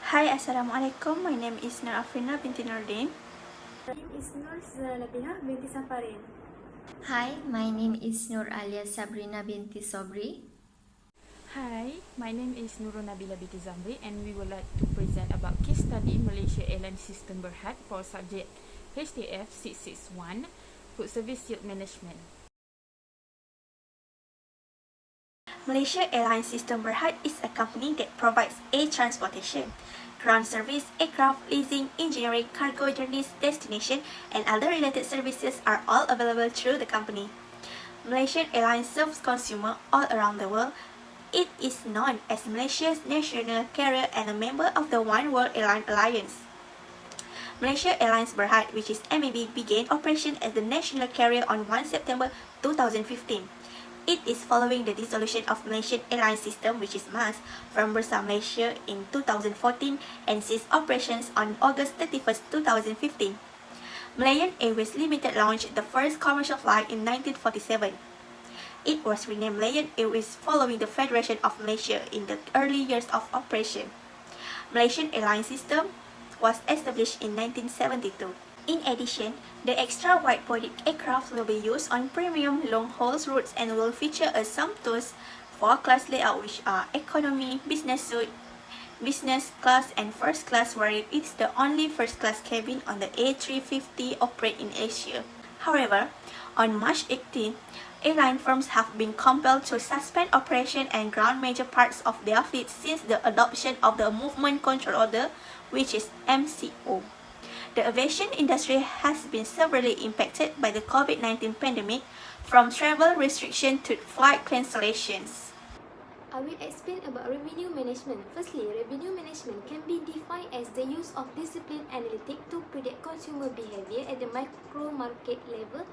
Hi, Assalamualaikum. My name is Nur Afrina binti Nurdin. My name is Nur Zalabina binti Safarin. Hi, my name is Nur Alia Sabrina binti Sobri. Hi, my name is Nurul Nabila binti Zamri and we would like to present about case study Malaysia Airlines System Berhad for subject HTF661 Foodservice Yield Management. Malaysia Airlines System Berhad is a company that provides air transportation, ground service, aircraft leasing, engineering, cargo journeys, destination, and other related services are all available through the company. Malaysian Airlines serves consumers all around the world. It is known as Malaysia's national carrier and a member of the One World Airline Alliance. Malaysia Airlines Berhad, which is MAB, began operation as the national carrier on 1 September 2015. It is following the dissolution of Malaysian Airlines System, which is MAS, from Bursa Malaysia in 2014 and ceased operations on August 31, 2015. Malayan Airways Limited launched the first commercial flight in 1947. It was renamed Malayan Airways following the Federation of Malaysia in the early years of operation. Malaysian Airlines System was established in 1972. In addition, the extra wide-bodied aircraft will be used on premium long-haul routes and will feature a sumptuous four-class layout which are economy, business suite, business class and first class, where it is the only first-class cabin on the A350 operate in Asia. However, on March 18, airline firms have been compelled to suspend operation and ground major parts of their fleet since the adoption of the Movement Control Order, which is MCO. The aviation industry has been severely impacted by the COVID-19 pandemic, from travel restriction to flight cancellations. I will explain about revenue management. Firstly, revenue management can be defined as the use of disciplined analytics to predict consumer behavior at the micro market level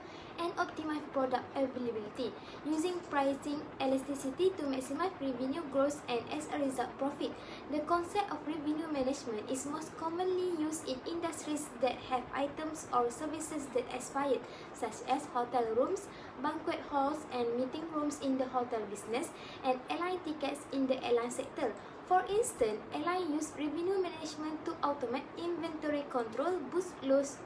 and optimize product availability, using pricing elasticity to maximize revenue growth and as a result profit. The concept of revenue management is most commonly used in industries that have items or services that expire, such as hotel rooms, banquet halls and meeting rooms in the hotel business, and airline tickets in the airline sector. For instance, airlines use revenue management to automate inventory control, boost loads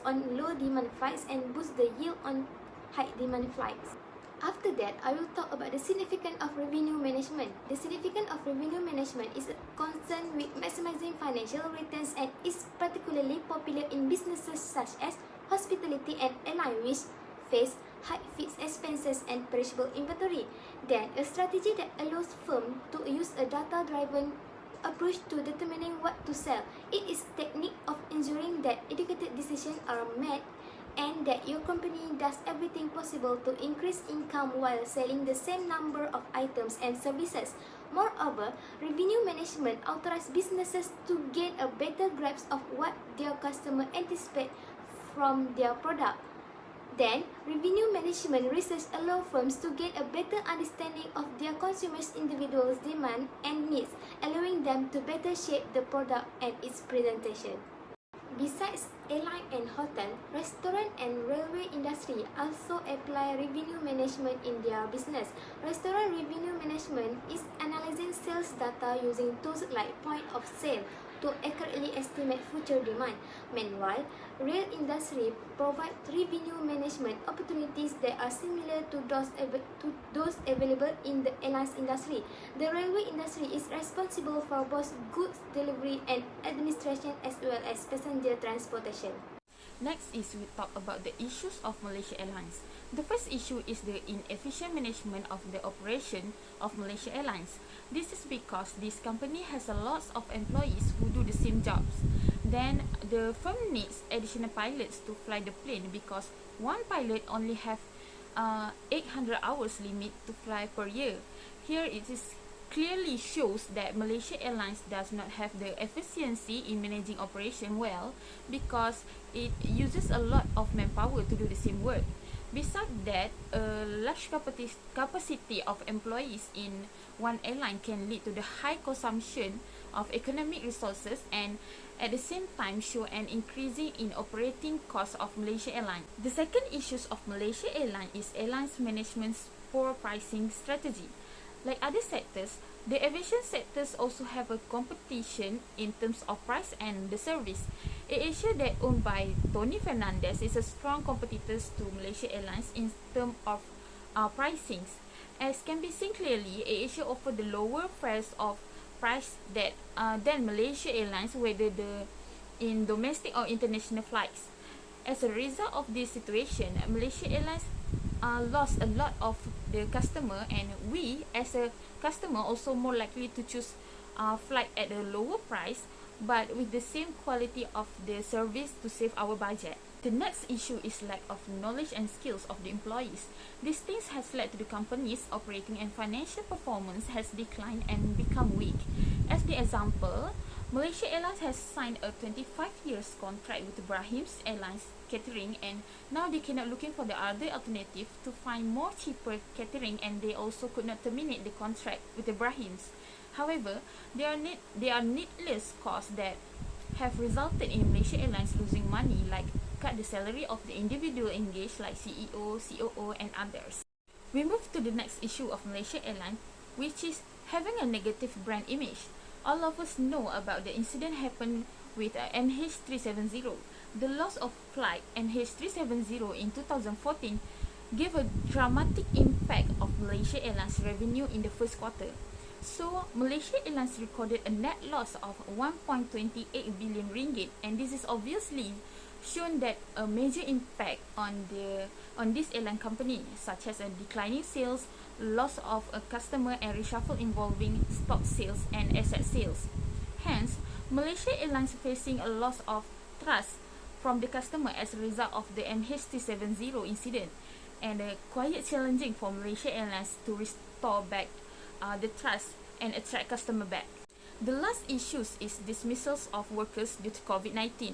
on low demand flights, and boost the yield on high demand flights. After that, I will talk about the significance of revenue management. The significance of revenue management is concerned with maximizing financial returns and is particularly popular in businesses such as hospitality and airline, which face high fixed expenses and perishable inventory. Then, a strategy that allows firms to use a data-driven approach to determining what to sell. It is a technique of ensuring that educated decisions are made and that your company does everything possible to increase income while selling the same number of items and services. Moreover, revenue management authorizes businesses to gain a better grasp of what their customers anticipate from their product. Then, revenue management research allows firms to gain a better understanding of their consumers' individual demand and needs, allowing them to better shape the product and its presentation. Besides airline and hotel, restaurant and railway industry also apply revenue management in their business. Restaurant revenue management is analyzing sales data using tools like point of sale to accurately estimate future demand. Meanwhile, rail industry provides revenue management opportunities that are similar to those available in the airlines industry. The railway industry is responsible for both goods delivery and administration as well as passenger transportation. Next is we talk about the issues of Malaysia Airlines. The first issue is the inefficient management of the operation of Malaysia Airlines. This is because this company has a lot of employees who do the same jobs. Then the firm needs additional pilots to fly the plane because one pilot only have 800 hours limit to fly per year. Here it is clearly shows that Malaysia Airlines does not have the efficiency in managing operation well because it uses a lot of manpower to do the same work. Besides that, a large capacity of employees in one airline can lead to the high consumption of economic resources and at the same time show an increasing in operating costs of Malaysia Airlines. The second issue of Malaysia Airlines is airlines management's poor pricing strategy. Like other sectors, the aviation sectors also have a competition in terms of price and the service. AirAsia, that owned by Tony Fernandez, is a strong competitor to Malaysia Airlines in terms of pricings. As can be seen clearly, AirAsia offers the lower fares of price that than Malaysia Airlines, whether in domestic or international flights. As a result of this situation, Malaysia Airlines lost a lot of the customer, and we as a customer also more likely to choose flight at a lower price but with the same quality of the service to save our budget. The next issue is lack of knowledge and skills of the employees. These things has led to the company's operating and financial performance has declined and become weak. As the example, Malaysia Airlines has signed a 25 years contract with Brahim's Airlines Catering, and now they cannot looking for the other alternative to find more cheaper catering, and they also could not terminate the contract with the Brahim's. However, there are needless costs that have resulted in Malaysia Airlines losing money, like cut the salary of the individual engaged like CEO, COO and others. We move to the next issue of Malaysia Airlines, which is having a negative brand image. All of us know about the incident happened with MH370. The loss of flight MH370 in 2014 gave a dramatic impact of Malaysia Airlines revenue in the first quarter. So, Malaysia Airlines recorded a net loss of 1.28 billion ringgit, and this is obviously shown that a major impact on this airline company, such as a declining sales, loss of a customer and reshuffle involving stock sales and asset sales. Hence, Malaysia Airlines facing a loss of trust from the customer as a result of the MH370 incident, and quite challenging for Malaysia Airlines to restore back the trust and attract customer back. The last issue is dismissals of workers due to COVID-19.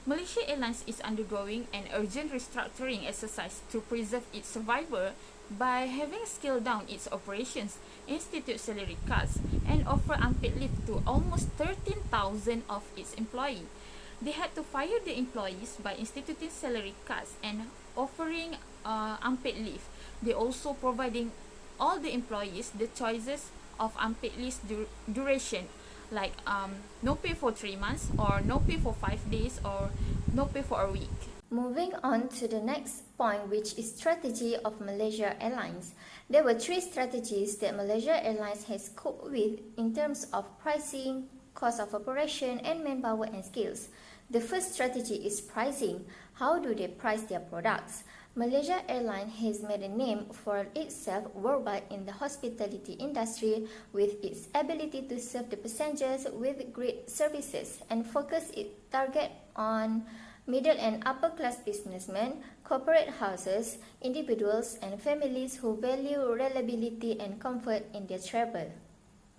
Malaysia Airlines is undergoing an urgent restructuring exercise to preserve its survival by having scaled down its operations, institute salary cuts, and offer unpaid leave to almost 13,000 of its employees. They had to fire the employees by instituting salary cuts and offering unpaid leave. They also providing all the employees the choices of unpaid leave duration, like no pay for 3 months, or no pay for 5 days, or no pay for a week. Moving on to the next point, which is strategy of Malaysia Airlines. There were 3 strategies that Malaysia Airlines has coped with in terms of pricing, cost of operation, and manpower and skills. The first strategy is pricing. How do they price their products? Malaysia Airlines has made a name for itself worldwide in the hospitality industry with its ability to serve the passengers with great services and focus its target on middle and upper class businessmen, corporate houses, individuals and families who value reliability and comfort in their travel.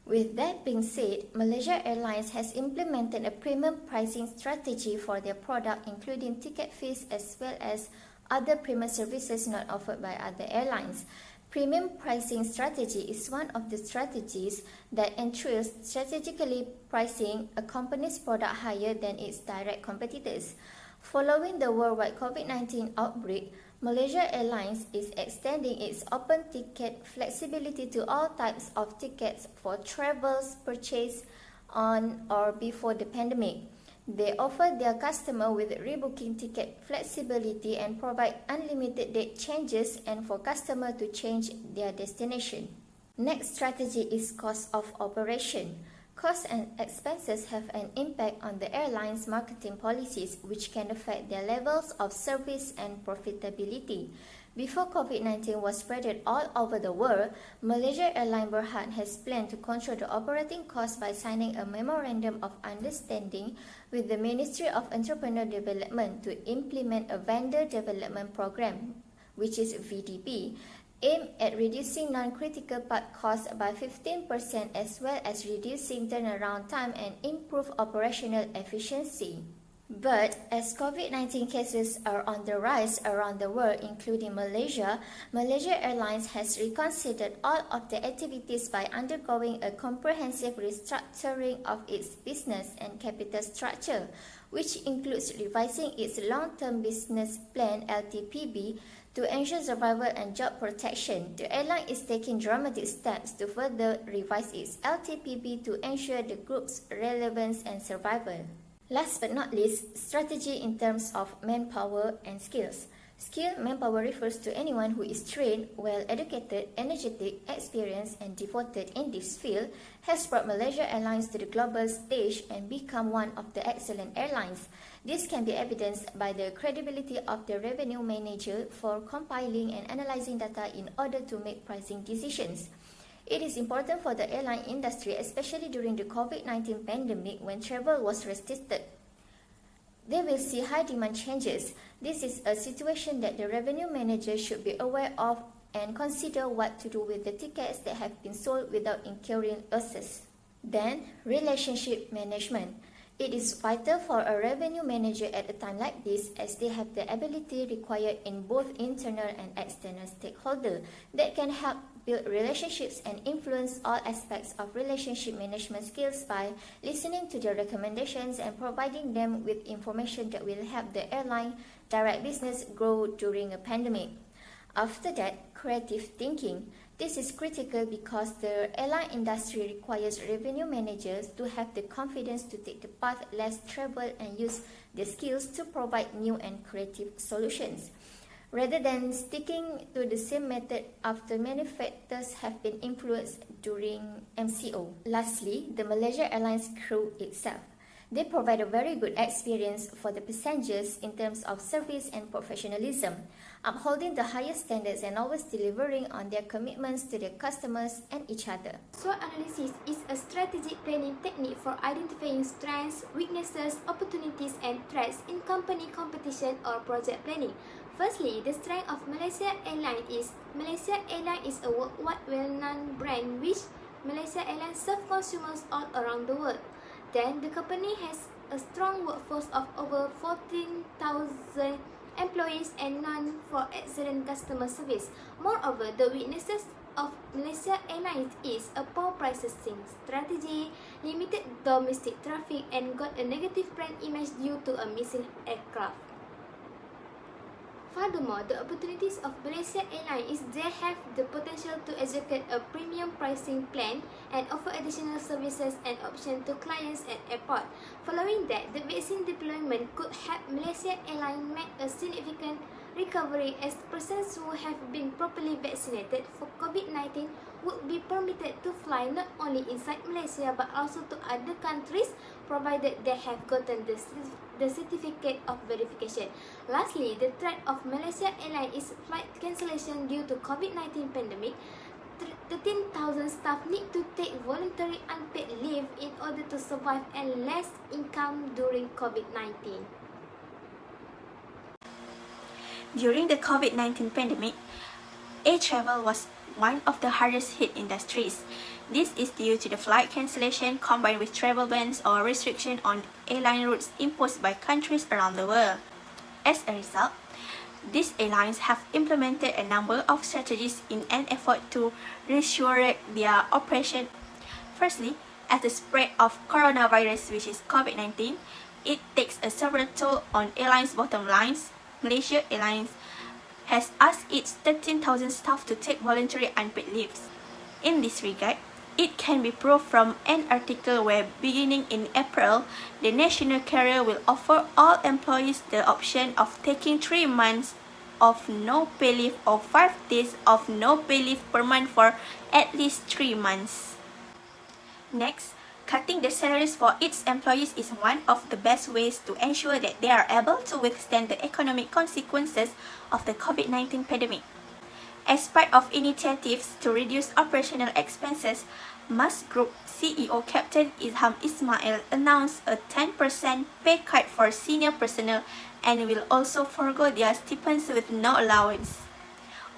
With that being said, Malaysia Airlines has implemented a premium pricing strategy for their product, including ticket fees as well as other premium services not offered by other airlines. Premium pricing strategy is one of the strategies that ensures strategically pricing a company's product higher than its direct competitors. Following the worldwide COVID-19 outbreak, Malaysia Airlines is extending its open ticket flexibility to all types of tickets for travels purchased on or before the pandemic. They offer their customer with rebooking ticket flexibility and provide unlimited date changes and for customer to change their destination. Next strategy is cost of operation. Costs and expenses have an impact on the airline's marketing policies, which can affect their levels of service and profitability. Before COVID-19 was spread all over the world, Malaysia Airlines Berhad has planned to control the operating costs by signing a memorandum of understanding with the Ministry of Entrepreneurial Development to implement a vendor development program, which is VDP, aimed at reducing non-critical part costs by 15% as well as reducing turnaround time and improve operational efficiency. But as COVID-19 cases are on the rise around the world, including Malaysia, Malaysia Airlines has reconsidered all of the activities by undergoing a comprehensive restructuring of its business and capital structure, which includes revising its long-term business plan (LTPB) To ensure survival and job protection, the airline is taking dramatic steps to further revise its LTPB to ensure the group's relevance and survival. Last but not least, strategy in terms of manpower and skills. Skilled manpower refers to anyone who is trained, well-educated, energetic, experienced, and devoted in this field, has brought Malaysia Airlines to the global stage and become one of the excellent airlines. This can be evidenced by the credibility of the revenue manager for compiling and analyzing data in order to make pricing decisions. It is important for the airline industry, especially during the COVID-19 pandemic when travel was restricted. They will see high demand changes. This is a situation that the revenue manager should be aware of and consider what to do with the tickets that have been sold without incurring losses. Then, relationship management. It is vital for a revenue manager at a time like this, as they have the ability required in both internal and external stakeholders that can help build relationships and influence all aspects of relationship management skills by listening to their recommendations and providing them with information that will help the airline direct business grow during a pandemic. After that, creative thinking. This is critical because the airline industry requires revenue managers to have the confidence to take the path less traveled and use their skills to provide new and creative solutions, rather than sticking to the same method after many factors have been influenced during MCO. Lastly, the Malaysia Airlines crew itself. They provide a very good experience for the passengers in terms of service and professionalism, upholding the highest standards and always delivering on their commitments to their customers and each other. SWOT analysis is a strategic planning technique for identifying strengths, weaknesses, opportunities, and threats in company competition or project planning. Firstly, the strength of Malaysia Airlines is Malaysia Airlines is a worldwide well-known brand which Malaysia Airlines serves consumers all around the world. Then, the company has a strong workforce of over 14,000 employees and known for excellent customer service. Moreover, the weaknesses of Malaysia Airlines is a poor pricing strategy, limited domestic traffic, and got a negative brand image due to a missing aircraft. Furthermore, the opportunities of Malaysia Airlines is they have the potential to execute a premium pricing plan and offer additional services and options to clients at airport. Following that, the vaccine deployment could help Malaysia Airlines make a significant recovery as persons who have been properly vaccinated for COVID-19 would be permitted to fly not only inside Malaysia but also to other countries provided they have gotten the certificate of verification. Lastly, the threat of Malaysia Airlines is flight cancellation due to COVID-19 pandemic. 13,000 staff need to take voluntary unpaid leave in order to survive and less income during COVID-19. During the COVID-19 pandemic, air travel was one of the hardest hit industries. This is due to the flight cancellation combined with travel bans or restrictions on airline routes imposed by countries around the world. As a result, these airlines have implemented a number of strategies in an effort to resurrect their operation. Firstly, as the spread of coronavirus, which is COVID-19, it takes a severe toll on airlines' bottom lines. Malaysia Airlines has asked its 13,000 staff to take voluntary unpaid leaves. In this regard, it can be proved from an article where, beginning in April, the national carrier will offer all employees the option of taking 3 months of no pay leave or 5 days of no pay leave per month for at least 3 months. Next, cutting the salaries for its employees is one of the best ways to ensure that they are able to withstand the economic consequences of the COVID-19 pandemic. As part of initiatives to reduce operational expenses, Mas Group CEO Captain Ilham Ismail announced a 10% pay cut for senior personnel and will also forgo their stipends with no allowance.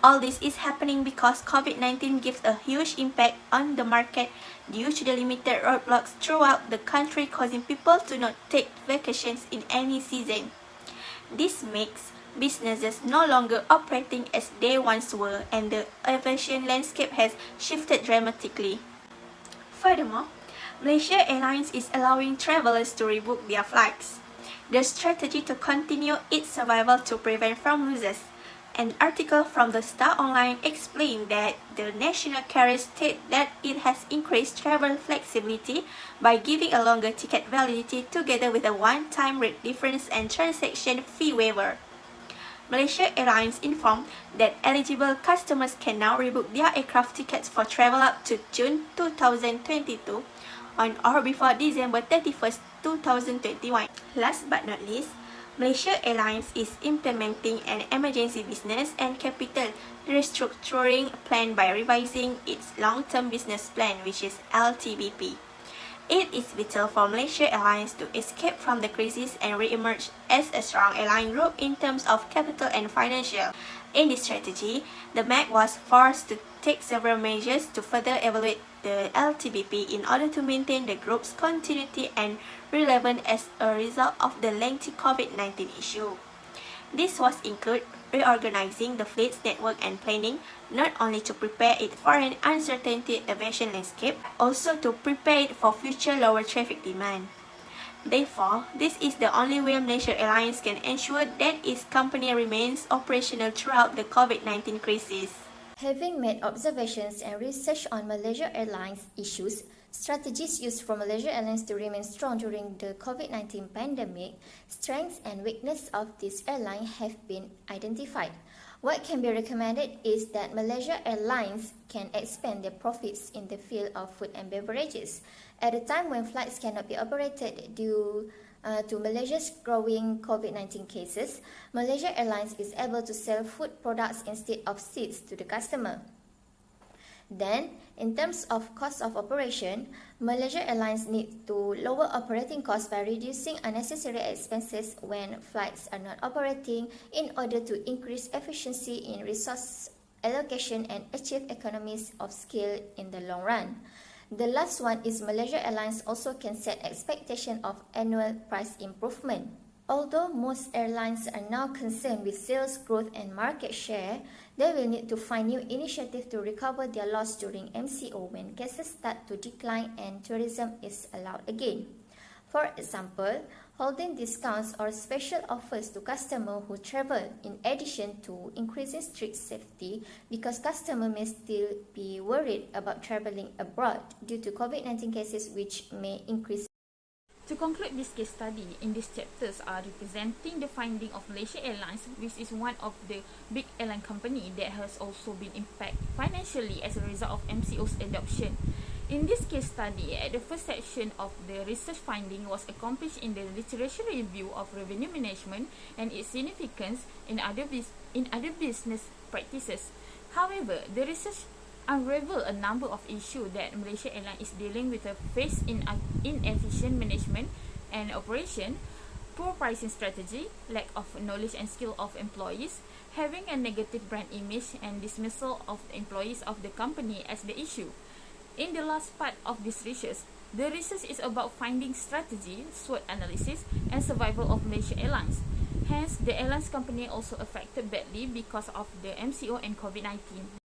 All this is happening because COVID-19 gives a huge impact on the market due to the limited roadblocks throughout the country, causing people to not take vacations in any season. This makes businesses no longer operating as they once were, and the aviation landscape has shifted dramatically. Furthermore, Malaysia Airlines is allowing travelers to rebook their flights. The strategy to continue its survival to prevent from losses. An article from the Star Online explained that the national carrier stated that it has increased travel flexibility by giving a longer ticket validity together with a one-time rate difference and transaction fee waiver. Malaysia Airlines informed that eligible customers can now rebook their aircraft tickets for travel up to June 2022 on or before December 31st, 2021. Last but not least, Malaysia Airlines is implementing an emergency business and capital restructuring plan by revising its long-term business plan, which is LTBP. It is vital for Malaysia Airlines to escape from the crisis and re-emerge as a strong airline group in terms of capital and financial. In this strategy, the MAC was forced to take several measures to further evaluate the LTBP in order to maintain the group's continuity and relevance as a result of the lengthy COVID-19 issue. This was include reorganizing the fleet's network and planning, not only to prepare it for an uncertainty aviation landscape, also to prepare it for future lower traffic demand. Therefore, this is the only way Malaysia Airlines can ensure that its company remains operational throughout the COVID-19 crisis. Having made observations and research on Malaysia Airlines issues, strategies used for Malaysia Airlines to remain strong during the COVID-19 pandemic, strengths and weaknesses of this airline have been identified. What can be recommended is that Malaysia Airlines can expand their profits in the field of food and beverages. At a time when flights cannot be operated due to Malaysia's growing COVID-19 cases, Malaysia Airlines is able to sell food products instead of seats to the customer. Then, in terms of cost of operation, Malaysia Airlines needs to lower operating costs by reducing unnecessary expenses when flights are not operating in order to increase efficiency in resource allocation and achieve economies of scale in the long run. The last one is Malaysia Airlines also can set expectation of annual price improvement. Although most airlines are now concerned with sales growth and market share, they will need to find new initiatives to recover their loss during MCO when cases start to decline and tourism is allowed again. For example, holding discounts or special offers to customers who travel, in addition to increasing strict safety, because customers may still be worried about traveling abroad due to COVID-19 cases, which may increase. To conclude this case study, in these chapters are representing the finding of Malaysia Airlines, which is one of the big airline company that has also been impacted financially as a result of MCO's adoption. In this case study, at the first section of the research finding was accomplished in the literature review of revenue management and its significance in other business practices. However, the research unraveled a number of issues that Malaysia Airlines is dealing with, a face in inefficient management and operation, poor pricing strategy, lack of knowledge and skill of employees, having a negative brand image, and dismissal of the employees of the company as the issue. In the last part of this research, the research is about finding strategy, SWOT analysis, and survival of Malaysia Airlines. Hence, the airlines company also affected badly because of the MCO and COVID-19.